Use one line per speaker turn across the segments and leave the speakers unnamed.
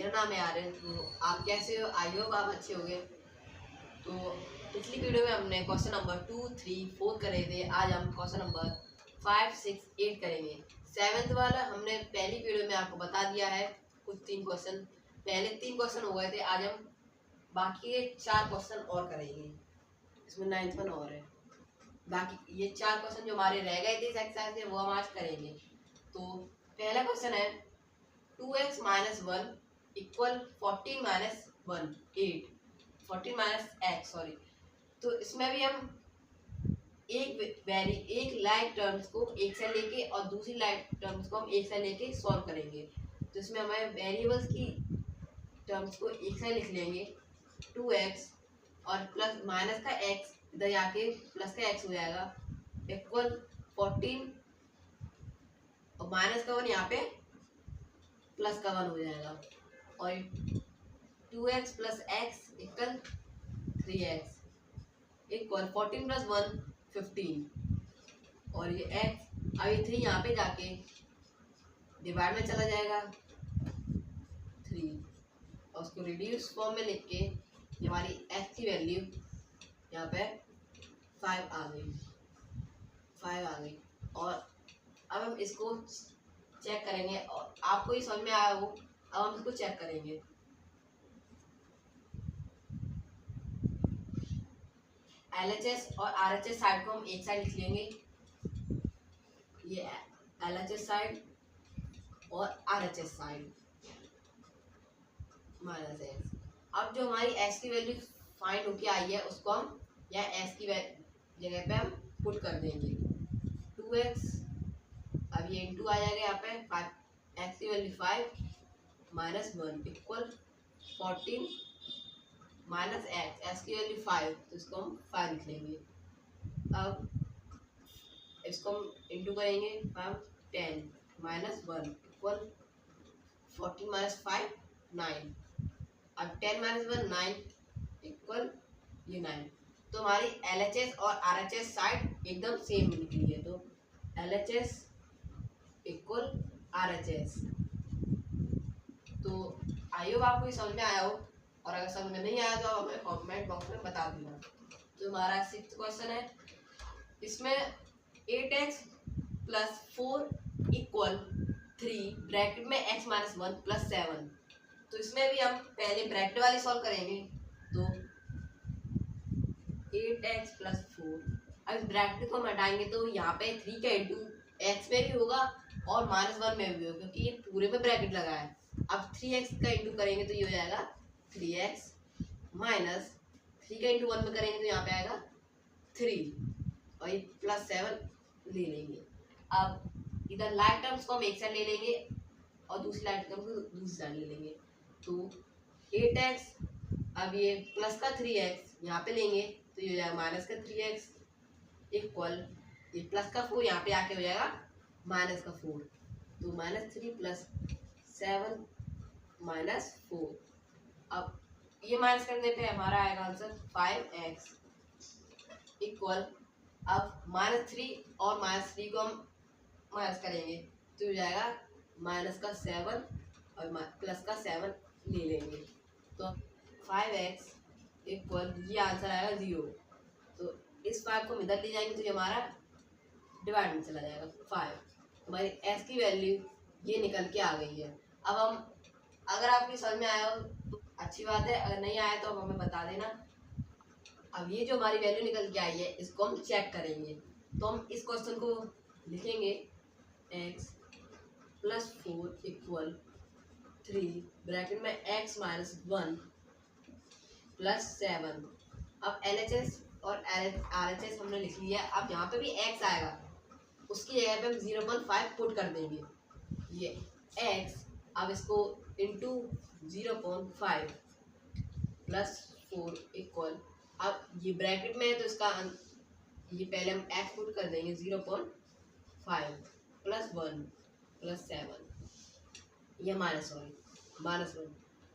मेरा नाम है आर्यन। तो आप कैसे हो? आई होप आप अच्छे होंगे। तो पिछली वीडियो में हमने क्वेश्चन नंबर 2, 3, 4 करे थे। आज हम क्वेश्चन नंबर 5, 6, 8 करेंगे। 7th वाला हमने पहली वीडियो में आपको बता दिया है। कुछ 3 क्वेश्चन, पहले 3 क्वेश्चन हो गए थे। आज हम बाकी के 4 क्वेश्चन और करेंगे। इसमें 9th वन और है। बाकी ये 4 क्वेश्चन जो हमारे रह गए थे इस एक्सरसाइज से, वो हम आज करेंगे। तो पहला क्वेश्चन है 2x - 1 इक्वल 14 - 1 8 14 - x सॉरी। तो इसमें भी हम एक लाइक टर्म्स को एक से लेके और दूसरी लाइक टर्म्स को हम एक से लेके सॉल्व करेंगे। तो इसमें हमें वेरिएबल्स की टर्म्स को एक से लिख लेंगे 2x और प्लस माइनस का x इधर जाके प्लस का x हो जाएगा इक्वल 14 और माइनस का 1 यहाँ पे प्लस का 1 हो जाएगा और 2x + x equal 3x equal 14 + 1 15 और ये x अभी 3 यहाँ पे जाके डिवाइड में चला जाएगा 3 और उसको रिड्यूस फॉर्म में लिख के हमारी x की वैल्यू यहाँ पे 5 आ गई। और अब हम इसको चेक करेंगे और आपको ये समझ में आया हो। अब हम इसको चेक करेंगे। LHS और RHS साइड को हम एक साइड लिख लेंगे। ये LHS साइड और RHS साइड -x। अब जो हमारी x की वैल्यू फाइंड होके आई है उसको हम या x की जगह पे हम पुट कर देंगे 2x। अब ये इंटू आ जाएगा यहाँ पे 5 x की वैल्यू 5 - 1 इक्वल 14 - x की वैल्यू 5 तो इसको हम 5 लिख लेंगे। अब इसको हम इंटू करेंगे 10 - 1 इक्वल 14 - 5 9। अब 10 - 1 9 इक्वल ये 9। तो हमारी LHS और RHS साइड एकदम सेम निकली है। तो LHS इक्वल RHS। तो आई होप आपको ये समझ में आया हो और अगर समझ में नहीं आया तो आप हमें कमेंट बॉक्स में बता देना। तो हमारा 6th क्वेश्चन है। इसमें 8x + 4 इक्वल 3 ब्रैकेट में x - 1 + 7। तो इसमें भी हम पहले ब्रैकेट वाली सॉल्व करेंगे। तो 8x + 4 अब ब्रैकेट को हम हटाएंगे तो यहाँ पे 3 का इंटू x में भी होगा और -1 में भी होगा क्योंकि ये पूरे में ब्रैकेट लगा है। अब 3x का इंटू करेंगे तो ये हो जाएगा 3x माइनस 3 का इंटू 1 में करेंगे तो यहाँ पे आएगा 3 और ये +7 ले लेंगे। अब इधर लाइक टर्म्स को हम एक साइड ले लेंगे और दूसरी लाइक टर्म्स को दूसरी साइड ले लेंगे। तो 8x अब ये प्लस का 3x यहाँ पे लेंगे तो ये हो जाएगा माइनस का 3x इक्वल ये प्लस का 4 यहाँ पे आके हो जाएगा माइनस का 4। तो -3 + 7 - 4। अब ये माइनस करने पे हमारा आएगा आंसर 5x इक्वल अब -3 और -3 को हम माइनस करेंगे तो हो जाएगा -7 और प्लस का 7 ले लेंगे। तो 5x इक्वल ये आंसर आएगा 0। तो इस 5 को इधर ले जाएंगे तो ये हमारा डिवाइड में चला जाएगा 5। हमारी s की वैल्यू ये निकल के आ गई है। अब हम अगर आपकी समझ में आया हो तो अच्छी बात है, अगर नहीं आया तो हमें बता देना। अब ये जो हमारी वैल्यू निकल के आई है इसको हम चेक करेंगे। तो हम इस क्वेश्चन को लिखेंगे x + 4 इक्वल 3 ब्रैकेट में x - 1 + 7। अब LHS और RHS हमने लिख लिया। अब यहाँ पे भी x आएगा उसकी जगह पे हम 0.5 पुट कर देंगे। ये x अब इसको इंटू 0.5 + 4 इक्वल अब ये ब्रैकेट में है तो इसका ये पहले हम x पुट कर देंगे 0.5 + 1 + 7 ये -1।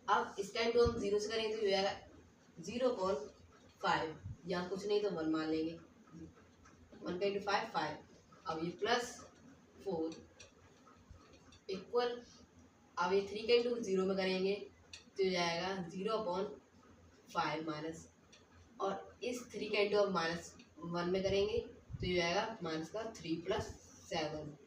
अब इसका इंटू हम 0 से करेंगे तो ये हो जाएगा 0.5 यहाँ कुछ नहीं तो 1 मान लेंगे। 1 का इंटू 5 अब ये +4 इक्वल अब ये 3 का इंटू 0 में करेंगे तो हो जाएगा 0/5 माइनस, और इस 3 का इंटू अब -1 में करेंगे तो ये आएगा माइनस का 3 + 7।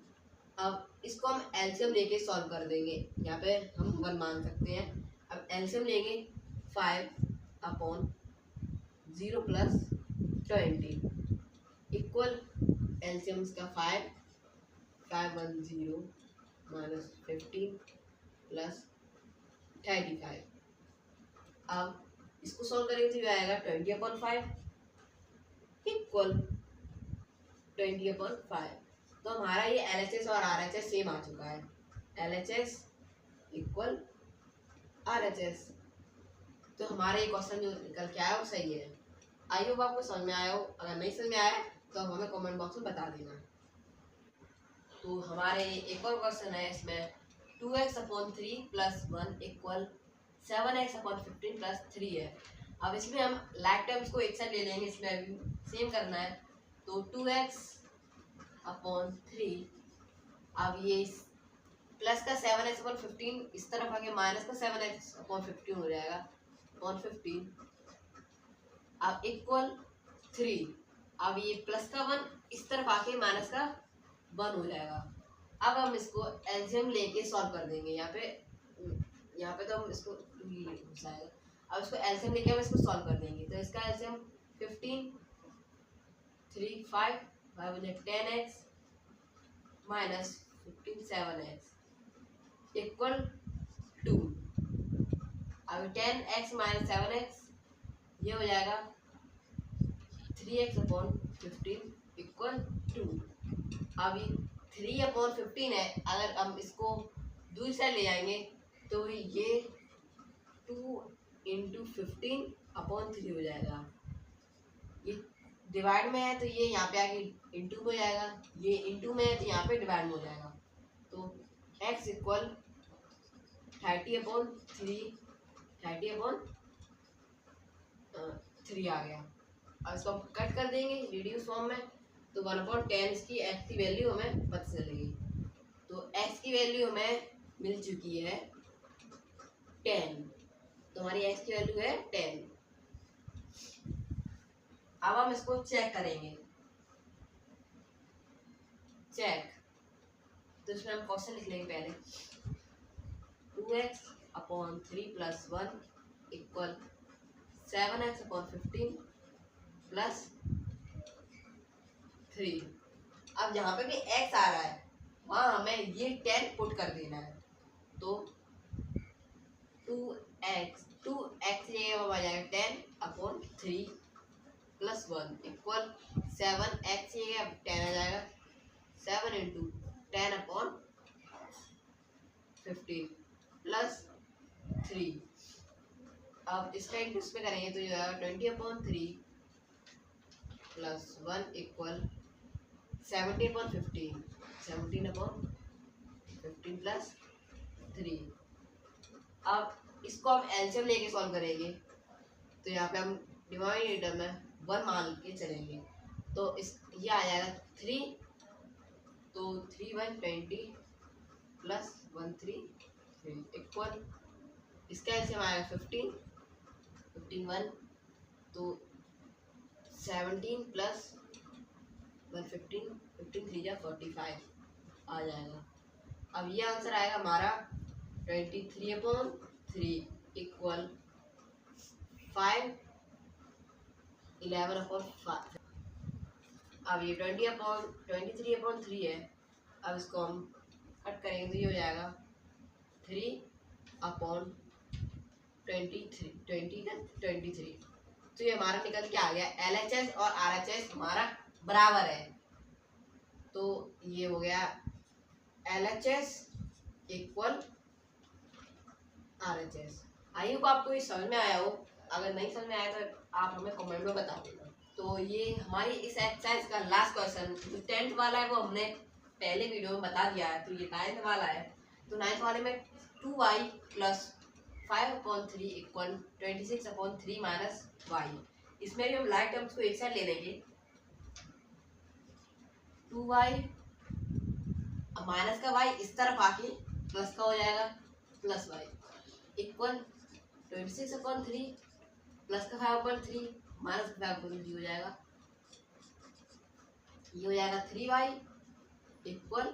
अब इसको हम एलसीएम लेके सॉल्व कर देंगे, यहाँ पे हम 1 मान सकते हैं। अब एलसीएम लेंगे 5/0 + 20 इक्वल एलसीएम इसका 5 510 -15 + 35। अब इसको सॉल्व करेंगे तो ये आएगा 20/5 इक्वल 20/5। तो हमारा ये LHS और RHS सेम आ चुका है, LHS इक्वल RHS। तो हमारा ये क्वेश्चन जो निकल के आया वो सही है। आई होप आपको समझ में आया हो, अगर नहीं समझ में आया तो आप हमें कमेंट बॉक्स में बता देना। तो हमारे एक और क्वेश्चन है, इसमें 2x/3 + 1 इक्वल 7x/15 + 3 है। अब इसमें हम लाइक टर्म्स को एक साथ ले लेंगे, इसमें भी सेम करना है। तो 2x/3, अब ये प्लस का 7x/15 इस तरफ आके माइनस का 7x/15 हो जाएगा 15। अब इक्वल 3, अब ये प्लस का 1 इस तरफ आके माइनस का 1 हो जाएगा। अब हम इसको एलसीएम लेके सॉल्व कर देंगे, यहाँ पे तो हम इसको घुसाएगा। अब इसको एलसीएम लेके हम इसको सॉल्व कर देंगे, तो इसका LCM 15 3 5 5 10x minus 15 7x equal 2। अब 10x - 7x ये हो जाएगा 3x/15 इक्वल 2। अब ये 3/15 है, अगर हम इसको दूसरी साइड ले जाएंगे तो ये 2 × 15/3 हो जाएगा। ये डिवाइड में है तो ये यहाँ पे आके इंटू में हो जाएगा, ये इंटू में है तो यहाँ पे डिवाइड में हो जाएगा। तो x इक्वल 30/3 आ गया। अब इसको हम कट कर देंगे रिड्यूस फॉर्म में, तो 1/10 इसकी x की वैल्यू हमें पता चलेगी। तो x की वैल्यू हमें मिल चुकी है 10, तो हमारी x की वैल्यू है 10। अब हम इसको चेक करेंगे, चेक। तो इसमें हम क्वेश्चन लिख लेंगे पहले, 2x/3 + 1 इक्वल 7x/15 + 3। अब जहाँ पे भी x आ रहा है वहाँ हमें ये 10 पुट कर देना है। तो 2x ये हो जाएगा 10/3 + 1 इक्वल 7x ये 10 आ जाएगा 7 × 10/15 + 3। अब इसका इंटू इस पे करेंगे तो ये आएगा 20/3 + 1 इक्वल 17/15 17/15 + 3। अब इसको हम एलसीएम लेके सॉल्व करेंगे, तो यहाँ पे हम डिनोमिनेटर में 1 मान के चलेंगे, तो इस ये आ जाएगा 3, तो 3/20 + 1/3 इक्वल इसका एलसीएम आएगा 15 1 तो 17 + 115 15 3 45 आ जाएगा। अब ये आंसर आएगा हमारा 23/3 इक्वल 5 11/5। अब ये 23/3 है। अब इसको हम कट करेंगे तो ये हो जाएगा 3/23। तो ये हमारा निकल के आ गया, LHS और RHS हमारा बराबर है। तो ये हो गया LHS equal RHS। I hope आपको ये समझ में आया हो, अगर नहीं समझ में आया तो आप हमें कमेंट में बता देना। तो ये हमारी इस एक्सरसाइज का लास्ट क्वेश्चन, जो 10th वाला है वो हमने पहले वीडियो में बता दिया है, तो ये 9th वाला है। तो 9th वाले में 2y + 5/3 इक्वल 26/3 - y। इसमें भी हम लाइक टर्म्स को एक साथ ले लेंगे, 2y माइनस का y इस तरफ आके प्लस का हो जाएगा +y इक्वल 26/3 प्लस का 5/3 माइनस का 5/3 हो जाएगा। ये हो जाएगा 3y इक्वल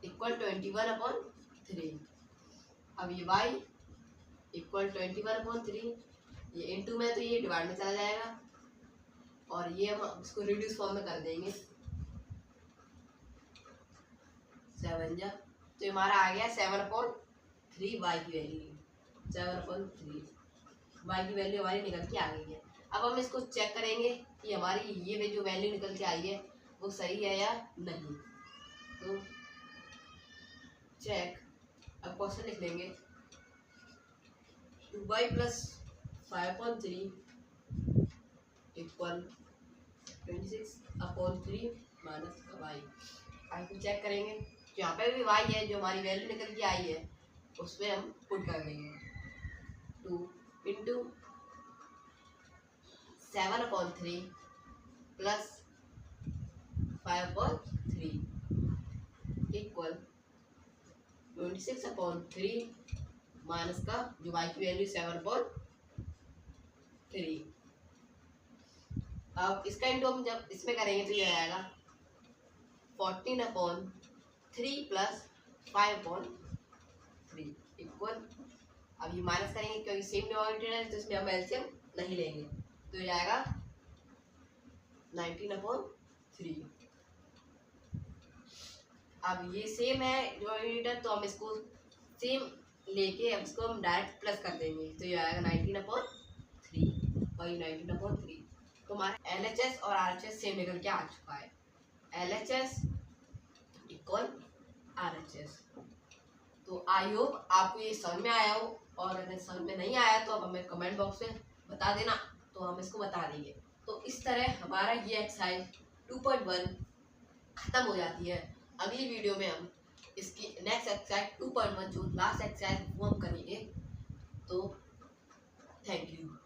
21/3। अब ये y इक्वल 21/3, ये इंटू में तो ये डिवाइड में चला जाएगा और ये हम इसको रिड्यूस फॉर्म में कर देंगे 7 जा, तो हमारा आ गया 7/3 y की वैल्यू 7/3 y की वैल्यू हमारी निकल के आ गई है। अब हम इसको चेक करेंगे कि हमारी ये जो वैल्यू निकल के आई है वो सही है या नहीं। तो चेक, अब क्वेश्चन लिख लेंगे 2y + 5/3 इक्वल 26/3 माइनस का y। अब चेक करेंगे तो यहाँ पे भी y है, जो हमारी वैल्यू निकल के आई है उसमें हम पुट कर देंगे 2 × 7/3 प्लस 5/3 इक्वल 26/3 माइनस का जो y की वैल्यू 7/3। अब इसका इंटू हम जब इसमें करेंगे तो ये आएगा 14/3 प्लस 5/3 इक्वल, अब ये माइनस करेंगे क्योंकि सेम डिनोमिनेटर है तो इसमें हम एलसीएम नहीं लेंगे, तो ये आएगा 19/3। अब ये सेम है डिनोमिनेटर तो हम इसको सेम लेके अब इसको हम डायरेक्ट प्लस कर देंगे, तो ये आएगा 19/3 वही 19/3। तो हमारा LHS और RHS सेम निकल के आ चुका है, LHS इक्वल RHS। तो आई होप आपको ये समझ में आया हो, और अगर समझ में नहीं आया तो आप हमें कमेंट बॉक्स में बता देना, तो हम इसको बता देंगे। तो इस तरह हमारा ये एक्सरसाइज 2.1 खत्म हो जाती है। अगली वीडियो में हम इसकी नेक्स्ट एक्सरसाइज 2.1 जो लास्ट एक्सरसाइज वो हम करेंगे। तो थैंक यू।